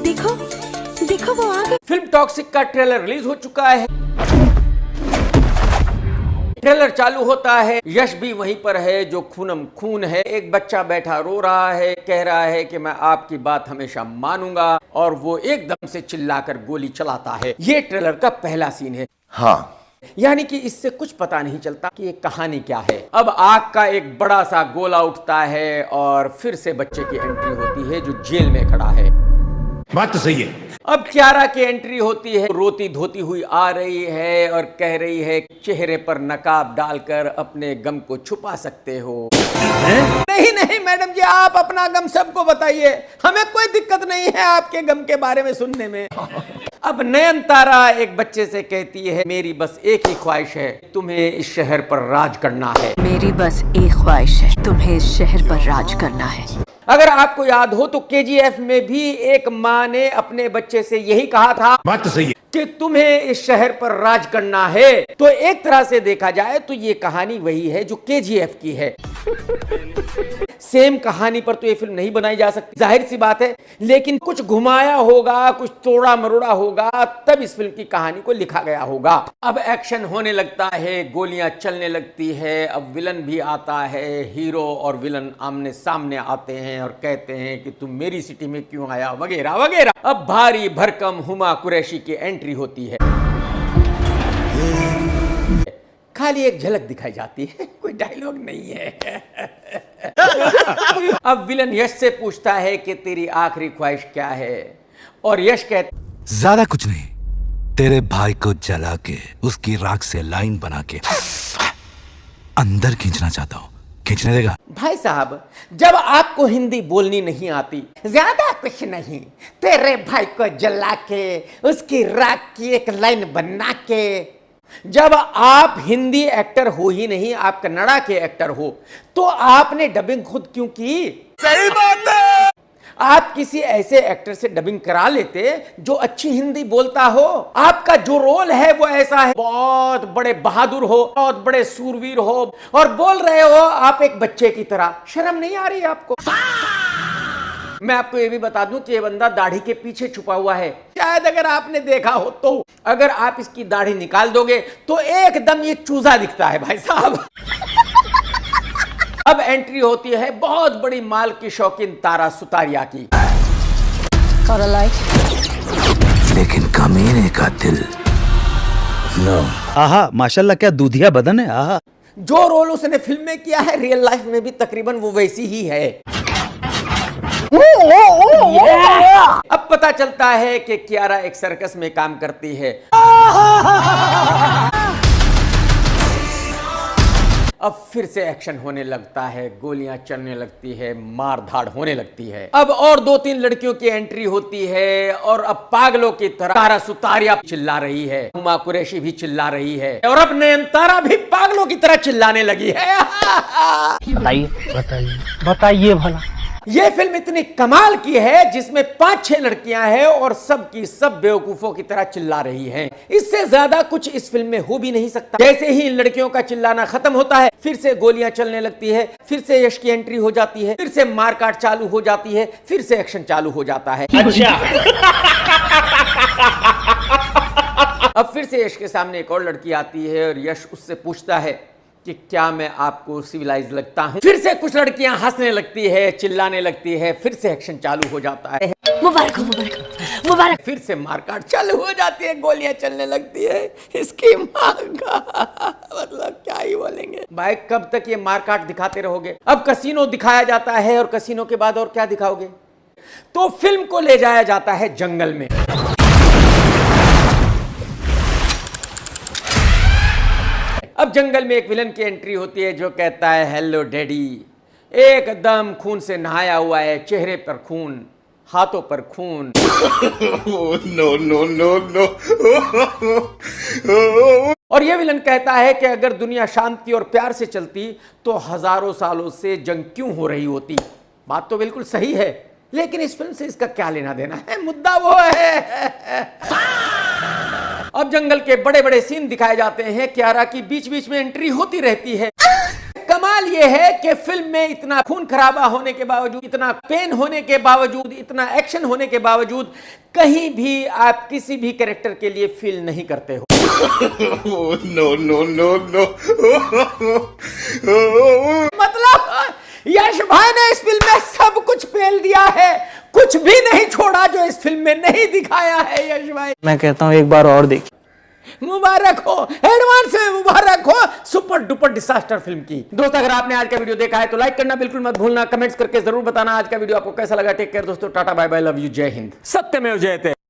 देखो देखो वो आ गई। फिल्म टॉक्सिक का ट्रेलर रिलीज हो चुका है। ट्रेलर चालू होता है, यश भी वहीं पर है जो खूनम खून है। एक बच्चा बैठा रो रहा है, कह रहा है कि मैं आपकी बात हमेशा मानूंगा, और वो एकदम से चिल्लाकर गोली चलाता है। ये ट्रेलर का पहला सीन है। हाँ, यानी कि इससे कुछ पता नहीं चलता कि ये कहानी क्या है। अब आग का एक बड़ा सा गोला उठता है और फिर से बच्चे की एंट्री होती है जो जेल में खड़ा है। बात तो सही है। अब कियारा की एंट्री होती है, रोती धोती हुई आ रही है और कह रही है चेहरे पर नकाब डालकर अपने गम को छुपा सकते हो। नहीं नहीं मैडम जी, आप अपना गम सबको बताइए, हमें कोई दिक्कत नहीं है आपके गम के बारे में सुनने में। अब नयनतारा एक बच्चे से कहती है मेरी बस एक ही ख्वाहिश है, तुम्हें इस शहर पर राज करना है। मेरी बस एक ख्वाहिश है, तुम्हें इस शहर पर राज करना है। अगर आपको याद हो तो केजीएफ में भी एक माँ ने अपने बच्चे से यही कहा था, बात तो सही है, कि तुम्हें इस शहर पर राज करना है। तो एक तरह से देखा जाए तो ये कहानी वही है जो केजीएफ की है। सेम कहानी पर तो ये फिल्म नहीं बनाई जा सकती, जाहिर सी बात है, लेकिन कुछ घुमाया होगा, कुछ तोड़ा मरोड़ा होगा, तब इस फिल्म की कहानी को लिखा गया होगा। अब एक्शन होने लगता है, गोलियां चलने लगती है, अब विलन भी आता है। हीरो और विलन आमने सामने आते हैं और कहते हैं कि तुम मेरी सिटी में क्यों आया, वगैरह वगैरह। अब भारी भरकम हुमा कुरैशी की एंट्री होती है। खाली एक झलक दिखाई जाती है, कोई डायलॉग नहीं है। अब विलन यश से पूछता है कि तेरी आखिरी ख्वाहिश क्या है, और यश कहता ज्यादा कुछ नहीं, तेरे भाई को जला के उसकी राख से लाइन बना के अंदर खींचना चाहता हूं, खींचने देगा? भाई साहब, जब आपको हिंदी बोलनी नहीं आती, ज्यादा कुछ नहीं, तेरे भाई को जला के उसकी राख की एक लाइन बना के। जब आप हिंदी एक्टर हो ही नहीं, आप कन्नड़ा के एक्टर हो, तो आपने डबिंग खुद क्यों की? सही बात है। आप किसी ऐसे एक्टर से डबिंग करा लेते जो अच्छी हिंदी बोलता हो। आपका जो रोल है वो ऐसा है, बहुत बड़े बहादुर हो, बहुत बड़े सूरवीर हो, और बोल रहे हो आप एक बच्चे की तरह। शर्म नहीं आ रही आपको? मैं आपको ये भी बता दूं कि ये बंदा दाढ़ी के पीछे छुपा हुआ है, शायद अगर आपने देखा हो तो। अगर आप इसकी दाढ़ी निकाल दोगे तो एकदम ये चूजा दिखता है भाई साहब। अब एंट्री होती है बहुत बड़ी माल की शौकीन तारा सुतारिया की। लेकिन कमीने का दिल नो। आहा, माशाल्लाह क्या दूधिया बदन है। आहा, जो रोल उसने फिल्म में किया है, रियल लाइफ में भी तकरीबन वो वैसी ही है। अब पता चलता है कि कियारा एक सर्कस में काम करती है। अब फिर से एक्शन होने लगता है, गोलियां चलने लगती है, मार धाड़ होने लगती है। अब और 2-3 लड़कियों की एंट्री होती है, और अब पागलों की तरह तारा सुतारिया चिल्ला रही है, हुमा कुरैशी भी चिल्ला रही है, और अब नयनतारा भी पागलों की तरह चिल्लाने लगी है। बताइए भला। ये फिल्म इतनी कमाल की है जिसमें 5-6 लड़कियां हैं और सब की सब बेवकूफों की तरह चिल्ला रही हैं। इससे ज्यादा कुछ इस फिल्म में हो भी नहीं सकता। जैसे ही इन लड़कियों का चिल्लाना खत्म होता है, फिर से गोलियां चलने लगती है, फिर से यश की एंट्री हो जाती है, फिर से मारकाट चालू हो जाती है, फिर से एक्शन चालू हो जाता है। अच्छा। अब फिर से यश के सामने एक और लड़की आती है और यश उससे पूछता है कि क्या मैं आपको सिविलाइज लगता हूं? फिर से कुछ लड़कियां हंसने लगती है, चिल्लाने लगती है, फिर से एक्शन चालू हो जाता है। मुबारक हो, मुबारक मुबारक। फिर से मारकाट चालू हो जाती है, गोलियां चलने लगती है। इसकी मां का मतलब क्या ही बोलेंगे भाई, कब तक ये मारकाट दिखाते रहोगे? अब कसीनो दिखाया जाता है, और कसीनो के बाद और क्या दिखाओगे? तो फिल्म को ले जाया जाता है जंगल में। अब जंगल में एक विलन की एंट्री होती है जो कहता है हेलो डैडी। एकदम खून से नहाया हुआ है, चेहरे पर खून, हाथों पर खून। No no no no. और यह विलन कहता है कि अगर दुनिया शांति और प्यार से चलती तो हजारों सालों से जंग क्यों हो रही होती। बात तो बिल्कुल सही है, लेकिन इस फिल्म से इसका क्या लेना देना है? मुद्दा वो है। अब जंगल के बड़े बड़े सीन दिखाए जाते हैं, कियारा की बीच बीच में एंट्री होती रहती है। कमाल कमाल यह है कि फिल्म में इतना खून खराबा होने के बावजूद, इतना पेन होने के बावजूद, इतना एक्शन होने के बावजूद कहीं भी आप किसी भी कैरेक्टर के लिए फील नहीं करते हो। No, no, no, no. मतलब यश भाई ने इस फिल्म में सब कुछ पेल दिया है, कुछ भी नहीं छोड़ा जो इस फिल्म में नहीं दिखाया है यश भाई। मैं कहता हूँ एक बार और देखिए। मुबारक हो, एडवांस में मुबारक हो सुपर डुपर डिसास्टर फिल्म की। दोस्त अगर आपने आज का वीडियो देखा है तो लाइक करना बिल्कुल मत भूलना, कमेंट्स करके जरूर बताना आज का वीडियो आपको कैसा लगा। टेक केयर दोस्तों, tata bye bye, love you, जय हिंद, सत्यमेव जयते।